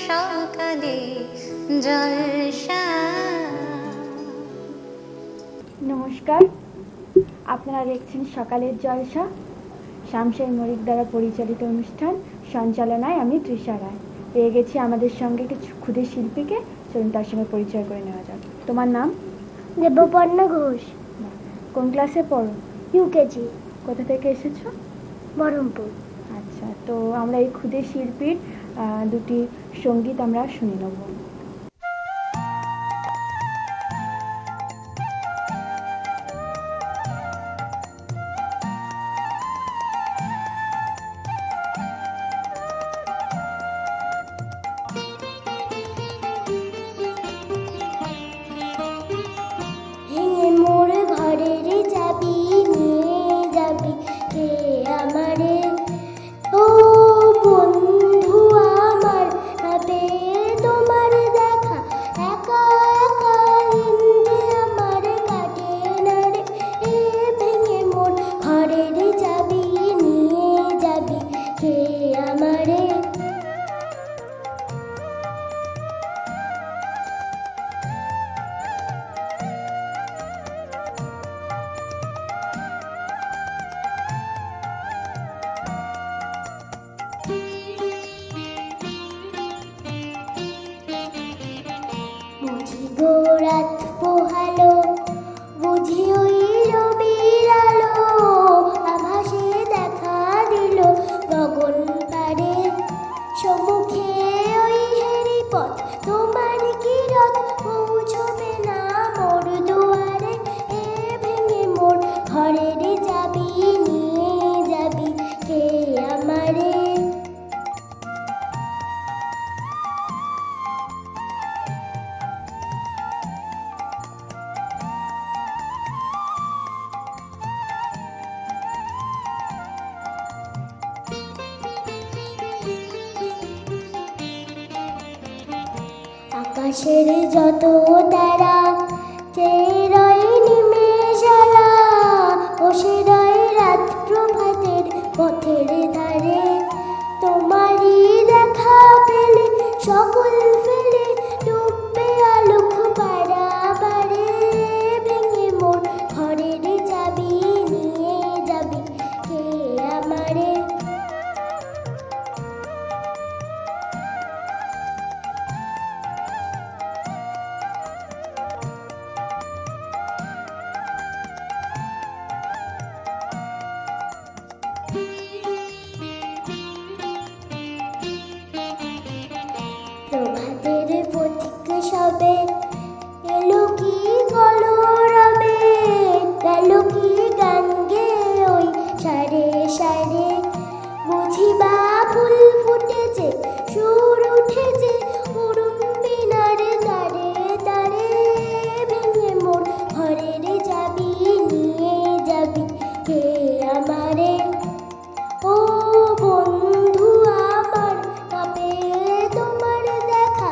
সকালে জলসা। নমস্কার, আপনারা দেখছেন সকালের জলসা, শামশের মরিক দ্বারা পরিচালিত অনুষ্ঠান। সঞ্চালনায় আমি তৃষা রায়। পেয়ে গেছি আমাদের সঙ্গে কিছু ক্ষুদে শিল্পীকে। চলুন তার সঙ্গে পরিচয় করে নেওয়া যাক। তোমার নাম? দেবপর্ণা ঘোষ। কোন ক্লাসে পড়ো? ইউকেজি। কোথা থেকে এসেছো? বহরমপুর। আচ্ছা, তো আমরা এই ক্ষুদে শিল্পীর দুটি সঙ্গীত আমরা শুনে নেব। রাত পোহালো, বুঝি ওই রবির আলো, আভাসে দেখা দিল গগন পারে, সম্মুখে ওই হেরি পথ, তোমার কি রথ পৌঁছবে না মোর দুয়ারে, এ ভেঙে মোর ঘরের চাবি নিয়ে যাবি কে আমারে। আকাশের যত তারা চেয়ে রয় নিমেষারা, বসে রয় রাত প্রভাতের পথের ধারে, তোমারই দেখা পেলে সকল ফেলে ডুববে আলোক পারাবারে, ভেঙে মোর ঘরের চাবি নিয়ে যাবি কে আমারে। প্রভাতের পথিক সবে এলো কি কলরবে, গেল কি গান গে ওই সারে সারে, বুঝিবা ফুল ফুটেছে সুর উঠেছে উড়ুন বিনার তারে তারে, ভেঙে মোর ঘরের চাবি নিয়ে যাবি কে আমারে। ও বন্ধু আমার, না পেয়ে তোমার দেখা,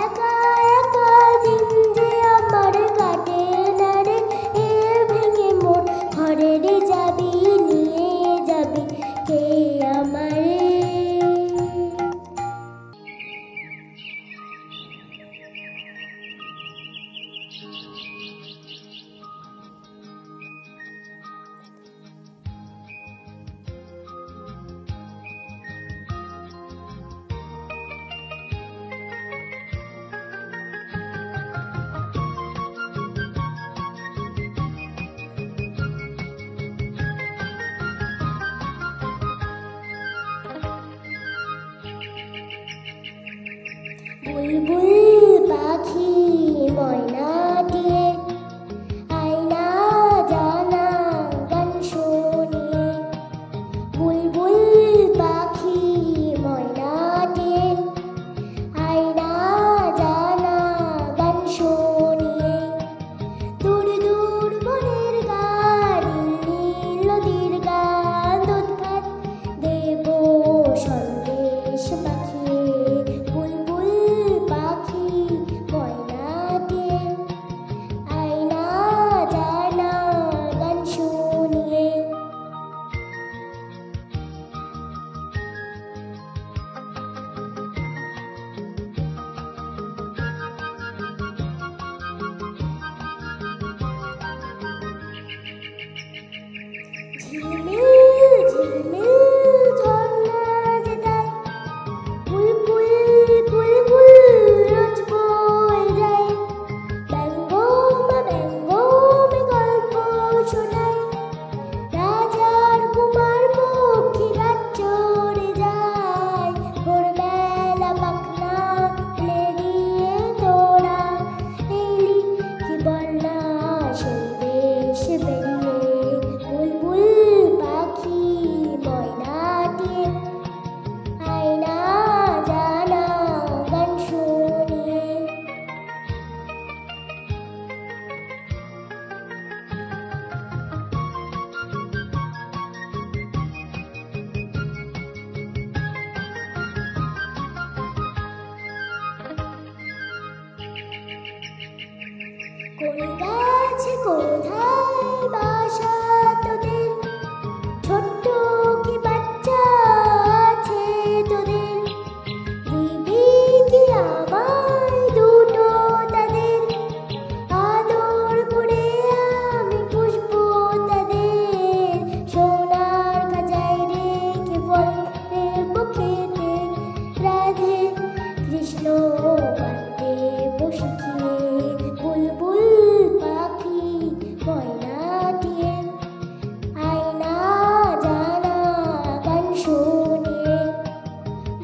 একা একা দিন যে আমার কাটে না রে, এ ভেঙে মোর ঘরের চাবি নিয়ে যাবি কে আমারে। বুলবুল পাখি ময়না দিয়ে আয়না জানা গান শুনিয়ে, বুলবুল পাখি ময়না দিয়ে আয়না জানা গান শুনিয়ে, দূর দূর বনের গান নীল নদীর গান, দুধ ভাত দেব সন্দেশ পাখিয়ে, বুলবুল পাখি ময়না দিয়ে ঝিলমিল ঝিলমিল ঝর্ণা যে দেয়, বুলবুল বুলবুল রোজ বয়ে যায়, ব্যঙ্গমে গল্প শোনায়, রাজার কুমার পক্ষীরা চড়ে যায়, ভোরবেলা পাখনা লেড়িয়ে তোরা এলি কি বন্যা সেই দেশ বেরিয়ে, বুলবুল পাখি ময়নাটিয়ে আয়না জানা গান শুনিয়ে। কোন গাছে কোথায় বাসা তোদের, ছোট্ট কি বাচ্চা আছে তোদের, দিবি কি আমায় দুটো তাদের, আদর করে আমি পুষবো তাদের, সোনার খাঁচায় রেখে ফল দেবো খেতে, রাধে কৃষ্ণ কাঁদতে বসে খেয়ে, বুলবুল পাখি ময়নাটিয়ে আয়না জানা গান শুনিয়ে।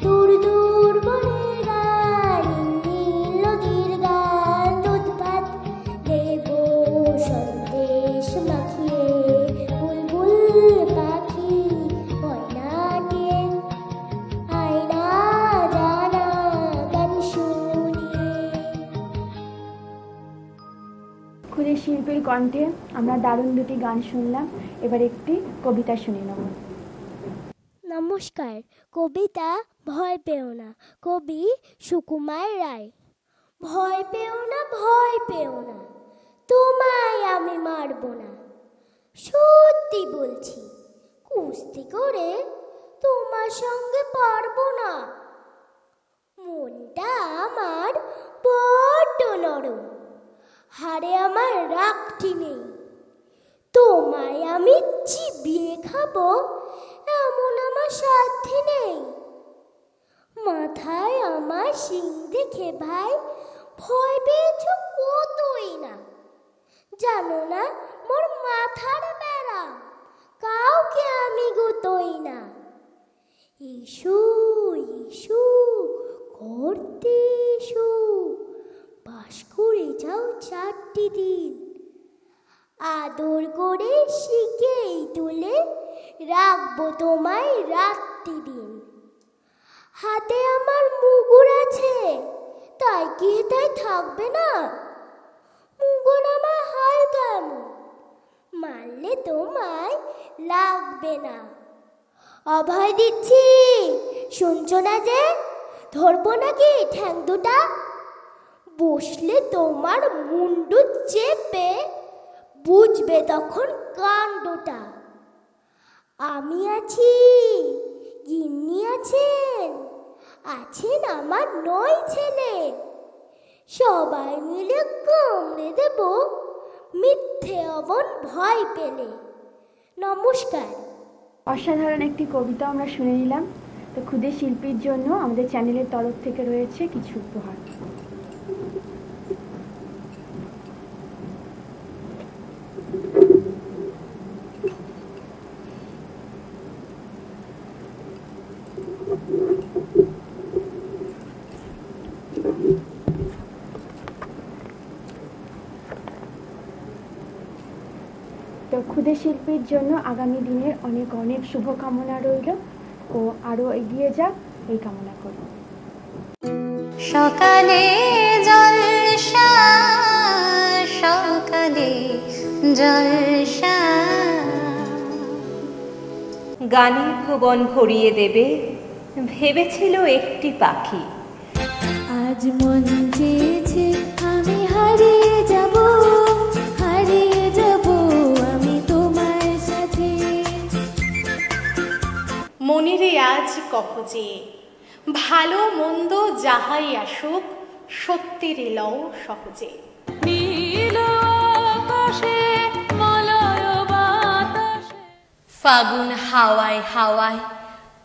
দূর দূর বনের গান, নীল নদীর গান, দুধ ভাত দেব সন্দেশ মাখিয়ে, বুলবুল পাখি ময়নাটিয়ে আয়না জানা গান শুনিয়ে। ক্ষুদে শিল্পীর কণ্ঠে আমরা দারুণ দুটি গান শুনলাম। এবার একটি কবিতা শুনে নেব। নমস্কার। কবিতা ভয় পেও না, কবি সুকুমার রায়। ভয় পেও না, ভয় পেও না, তোমায় আমি মারবো না, সত্যি বলছি কুস্তি করে তোমার সঙ্গে পারবো না, মনটা আমার বড্ড নরম, হাড়ে আমার রাগটি নেই, তোমায় আমি চিবিয়ে খাবো এমন আমার সাধ্যি নেই, মাথায় আমার শিং দেখে ভাই ভয় পেয়েছ কতই না, জানো না মোর মাথার বেড়া কাউকে আমি গুতোই না, ইস্যু ইস্যু করতে ইস্যু, বাস করে যাও 4টি দিন, আদর করে শিখেই তুলে রাখবো তোমায় রাত্রি দিন, হাতে আমার মুগুর আছে তাই কি তাই থাকবে না, মুগুর আমার হাল কেমন মারলে তোমায় লাগবে না, অভয় দিচ্ছি শুনছো না যে, ধরবো নাকি ঠ্যাং দুটা, বসলে তোমার মুন্ডু চেপে বুঝবে তখন কাণ্ডটা, আমি আছি গিন্নি আছেন, আছেন আমার 9 ছেলে, সবাই মিলে কামড়ে দেব মিথ্যে অবন ভয় পেলে। নমস্কার। অসাধারণ একটি কবিতা আমরা শুনে নিলাম। তো ক্ষুদে শিল্পীর জন্য আমাদের চ্যানেলের তরফ থেকে রয়েছে কিছু উপহার। তো ক্ষুদে শিল্পীর জন্য আগামী দিনের অনেক অনেক শুভকামনা রইল, ও আরো এগিয়ে যাক এই কামনা করি। সকালে জলসা, সকালে জলসা, গানে ভুবন ভরিয়ে দেবে ভেবেছিল একটি পাখি, আজ মন চেয়েছে আমি হারিয়ে যাব, হারিয়ে যাব আমি তোমার সাথে। মনেরে আজ কহ যে ভালো মন্দ যাহাই আসুক সত্যের লও সহজে। নীল আকাশে মলয় বাতাসে ফাগুন হাওয়ায় হাওয়ায়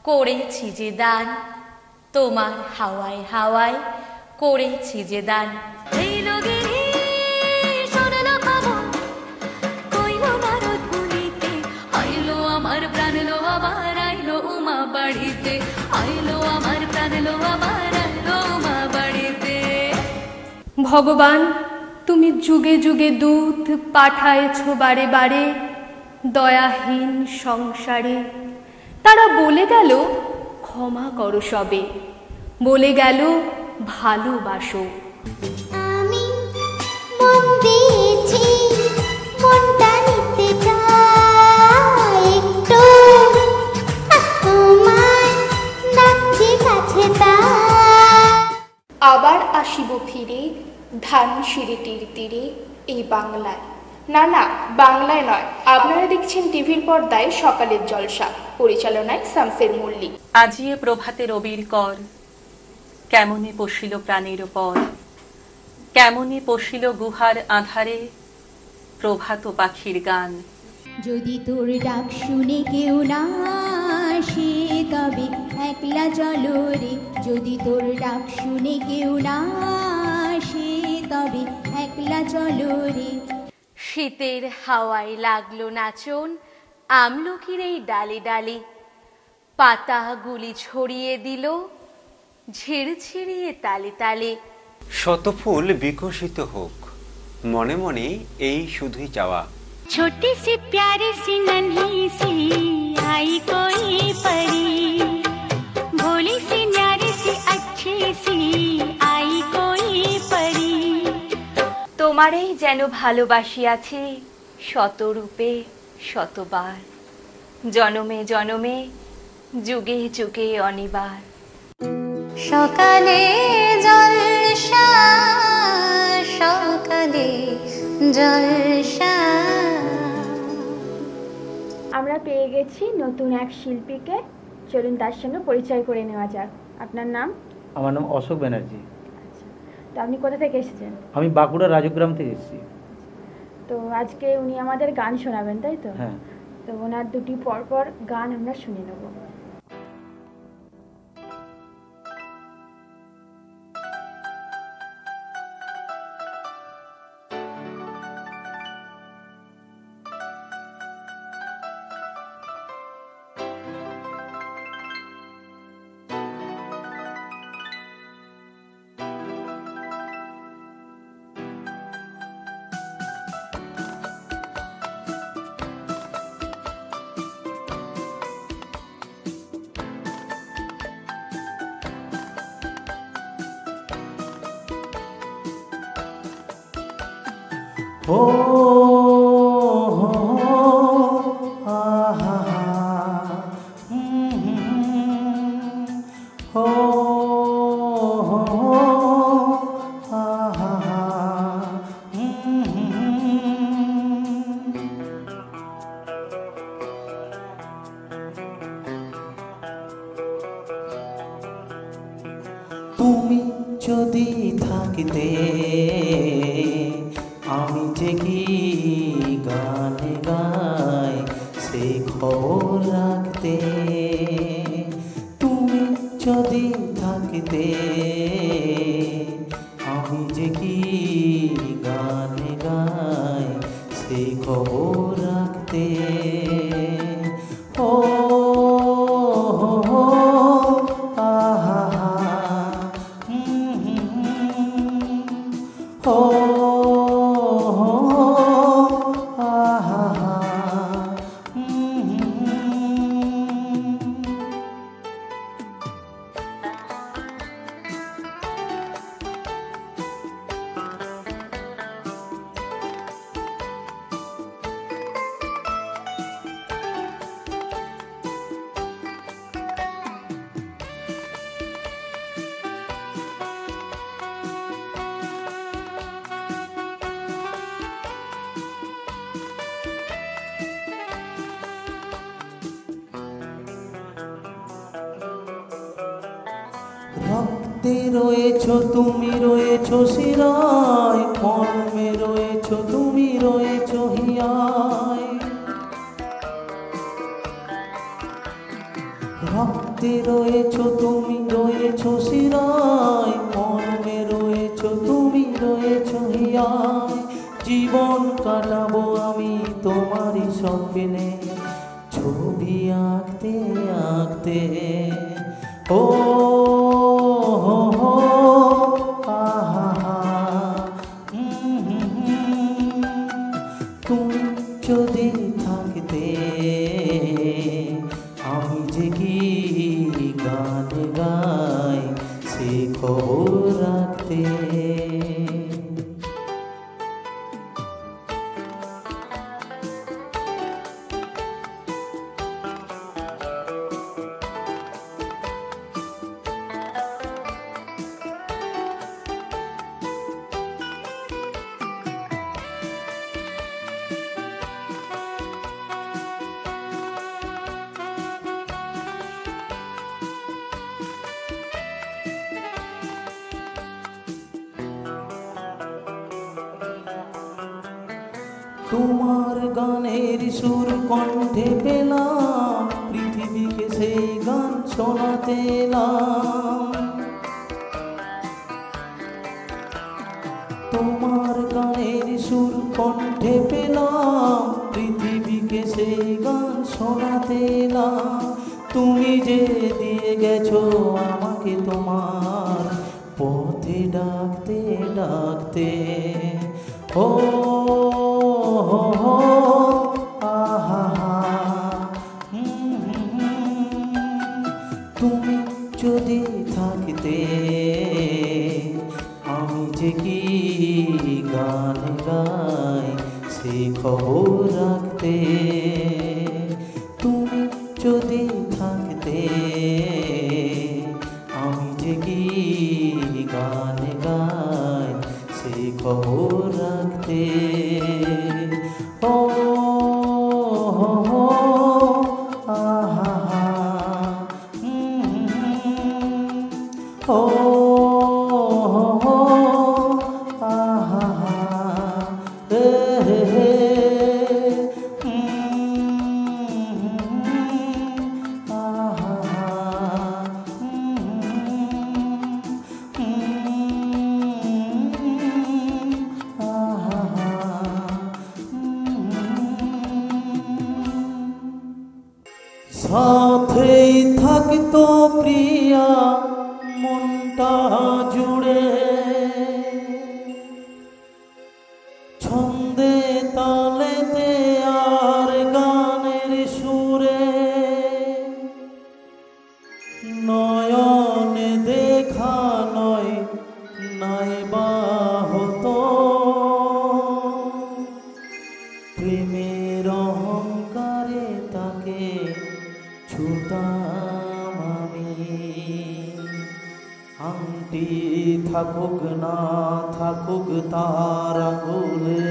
করেছি যে দান, তোমার হাওয়ায় হাওয়ায় করেছি যে দান। আমার প্রাণ লো আবার আইলো উমা বাড়িতে, আইলো আমার প্রাণ লো আবার আইলো উমা বাড়িতে। ভগবান তুমি যুগে যুগে দূত পাঠায়েছ বারে বারে দয়াহীন সংসারে। তারা বলে গেল ক্ষমা করো সবে, বলে গেল ভালোবাসো। আমি মন দিয়েছি, মনটা নিতে চাই একটু, তোমায় ডাকছি কাছে তাই। আবার আসিব ফিরে ধান সিঁড়িটির তীরে এই বাংলায়। না না, বাংলায় নয়, আপনারা দেখছেন টিভির পর্দায় সকালের জলসা, পরিচালনায় শামসের মল্লিক। আজিয়ে প্রভাতে রবির কর, কেমনে পশিল প্রাণের পর, কেমনে পশিল গুহার আধারে প্রভাত পাখির গান। যদি তোর ডাক শুনে কেউ না আসে তবে একলা চলো রে, যদি তোর ডাক শুনে কেউ না আসে তবে একলা চলো রে। শীতের হাওয়ায় লাগলো নাচন আমলকির এই ডালে ডালে, পাতাগুলি ছড়িয়ে দিল ঝিরঝিরিয়ে তালে তালে। শত ফুল বিকশিত হোক, মনে মনে এই শুধুই চাওয়া। छोटी सी प्यारी सी नन्ही सी आई कोई परी, भोली सी न्यारी सी अच्छी सी आई कोई परी। তোমারেই যেন ভালোবাসিয়াছি শতরূপে শতবার, জনমে জনমে যুগে যুগে অনিবার। সকালে জলসা, সকালে জলসা। আমরা পেয়ে গেছি নতুন এক শিল্পীকে, চলুন তার সঙ্গে পরিচয় করে নেওয়া যাক। আপনার নাম? আমার নাম অশোক ব্যানার্জি। আচ্ছা, তো আপনি কোথা থেকে এসেছেন? আমি বাঁকুড়া রাজগ্রাম থেকে এসেছি। তো আজকে উনি আমাদের গান শোনাবেন, তাই তো? হ্যাঁ। তো ওনার দুটি পরপর গান আমরা শুনে নেব। ও আহা ও আহা তুমি যদি থাকিতে আমি যে কি গান গাই সে খবর রাখতে, তুমি যদি থাকিতে আমি যে কি গান গাই সে খবর রাখতে। ও আহা ও রক্তে রয়েছো তুমি, রয়েছো শিরায়, মর্মে রয়েছো তুমি, রয়েছো হিয়ায়। রক্তে রয়েছো তুমি, রয়েছো শিরায়, মর্মে রয়েছো তুমি, রয়েছো হিয়ায়। জীবন কাটাবো আমি তোমারই স্বপ্নে, ছবি আঁকতে আঁকতে। ও হো হো আহা হা, তুমি যদি থাকতে আমি যে কি গান গাই সে খবর রাখতে। তোমার গানের সুর কণ্ঠে পেলাম, পৃথিবীকে সেই গান শোনাতে এলাম। তোমার গানের সুর কণ্ঠে পেলাম, পৃথিবীকে সেই গান শোনাতে এলাম। তুমি যে দিয়ে গেছো আমাকে তোমার পথে ডাকতে ডাকতে। ও হো হো আহা হা, তুমি যদি থাকতে আমি যে কি গান গাই সে খবর রাখতে। তুমি যদি থাকতে আমি যে কি গান গাই সে খবর রাখতে। ও হো হো আহা হা, ও হো হো আহা হা, হে হে হে, আহা হা, আহা হা। সাথেই থাকতো প্রিয়া মনটা জুড়ে, ছন্দে তালেতে আর গানের সুরে। নয়নে দেখা নয় নাইবা হতো, প্রেমের অহংকারে তাকে ছুতাম আমি। আংটি থাকুক না থাকুক তার আঙুলে,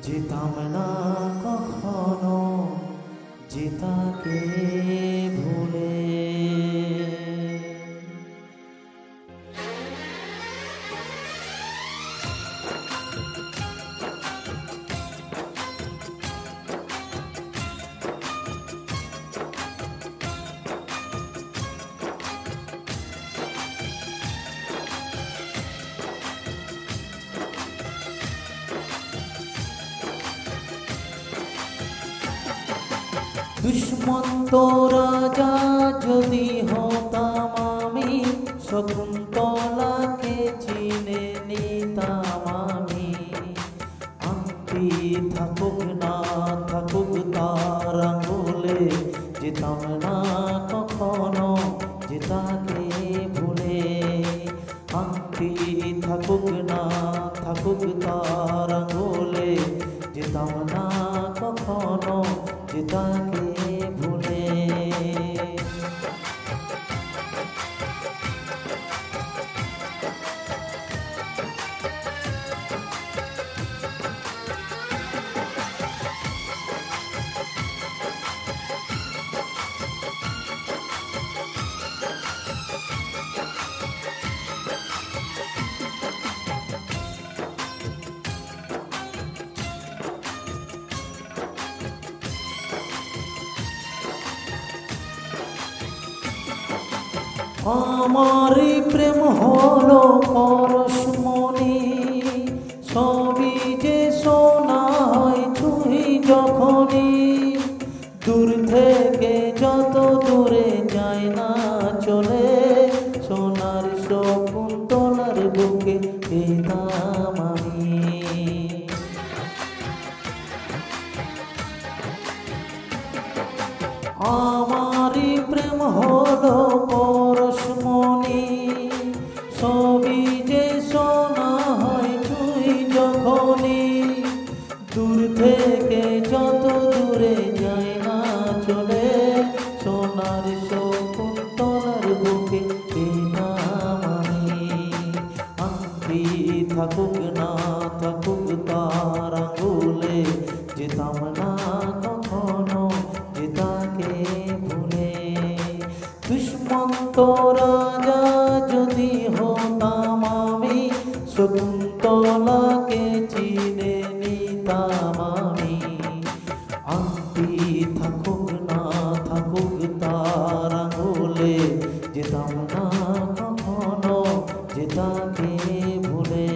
যেতাম না কখনো যে তাকে ভুলে। দুষ্মন্ত রাজা যদি হতাম আমি, শকুন্তলাকে চিনে নিতাম আমি। আংটি থাকুক না থাকুক তার আঙুলে, যেতাম না কখনো যে তাকে ভুলে। আংটি থাকুক না থাকুক তার আঙুলে, যেতাম না কখনো যে তাকে ভুলে। আমারই প্রেম হলো পরশমণি, সবই যে সোনা হয় ছুঁই যখনই। দূর থেকে যত দূরে যায় না চলে, সোনার শকুন্তলার বুকে পেতাম আমি। আমারই প্রেম হলো পরশমণি, সবই যে সোনা হয় ছুঁই যখনই। দূর থেকে যত দূরে যায় না চলে, সোনার শকুন্তলার বুকে পেতাম আমি। আংটি থাকুক না থাকুক তার আঙুলে, যেতাম না কখনো যে তাকে ভুলে। দুষ্মন্ত রাজা যদি হতাম আমি, শকুন্তলাকে চিনে নিতাম আমি। আংটি থাকুক না থাকুক তার আঙুলে, যেতাম না কখনো যে তাকে ভুলে।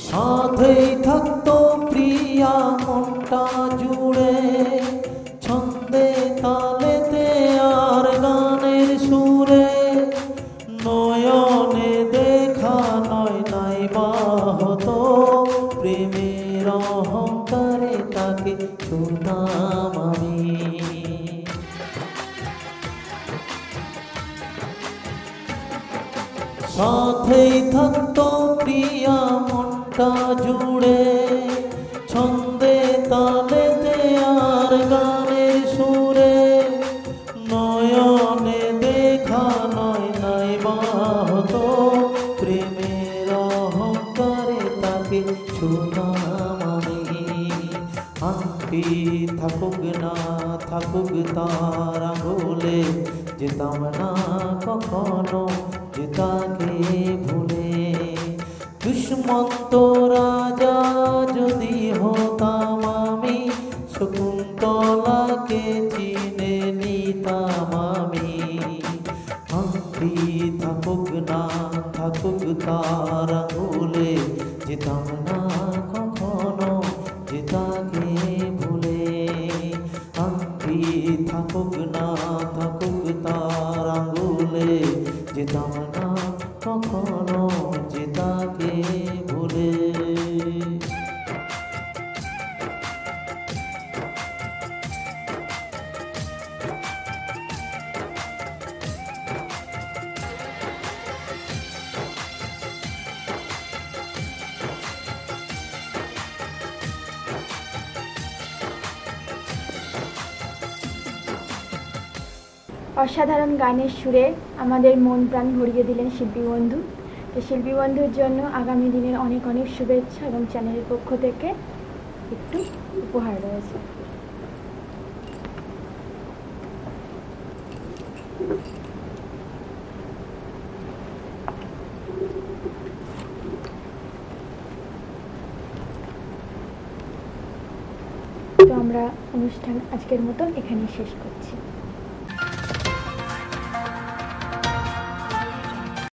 সাথেই থাকতো প্রিয়া মনটা জুড়ে, ছন্দে তালেতে আর গানের সুরে। নয়নে দেখা নয় নাই বা হতো, প্রেমের অহংকারে তাকে ছুতাম আমি। সাথেই থাকতো প্রিয়া মনটা জুড়ে, ছন্দে তালেতে আর গানের সুরে। নয়নে দেখা নয় নাই বা হতো, প্রেমের অহংকারে তাকে ছুতাম আমি। আংটি থাকুক না থাকুক তার আঙুলে, যেতাম না কখনো যে তাকে ভুলে। দুষ্মন্ত রাজা যদি হতাম আমি, শকুন্তলাকে চিনে নিতাম আমি। আংটি থাকুক না থাকুক তার আঙুলে, যেতাম না কখনো যে তাকে ভুলে। আংটি থাকুক না থাকুক তার আঙুলে, যেতাম না কখনো যে তাকে ভুলে। অসাধারণ গানের সুরে আমাদের মন প্রাণ ভরিয়ে দিলেন শিল্পী বন্ধু। তো শিল্পী বন্ধুর জন্য আগামী দিনের অনেক অনেক শুভেচ্ছা এবং চ্যানেলের পক্ষ থেকে একটু উপহার রয়েছে। তো আমরা অনুষ্ঠান আজকের মতন এখানেই শেষ করছি।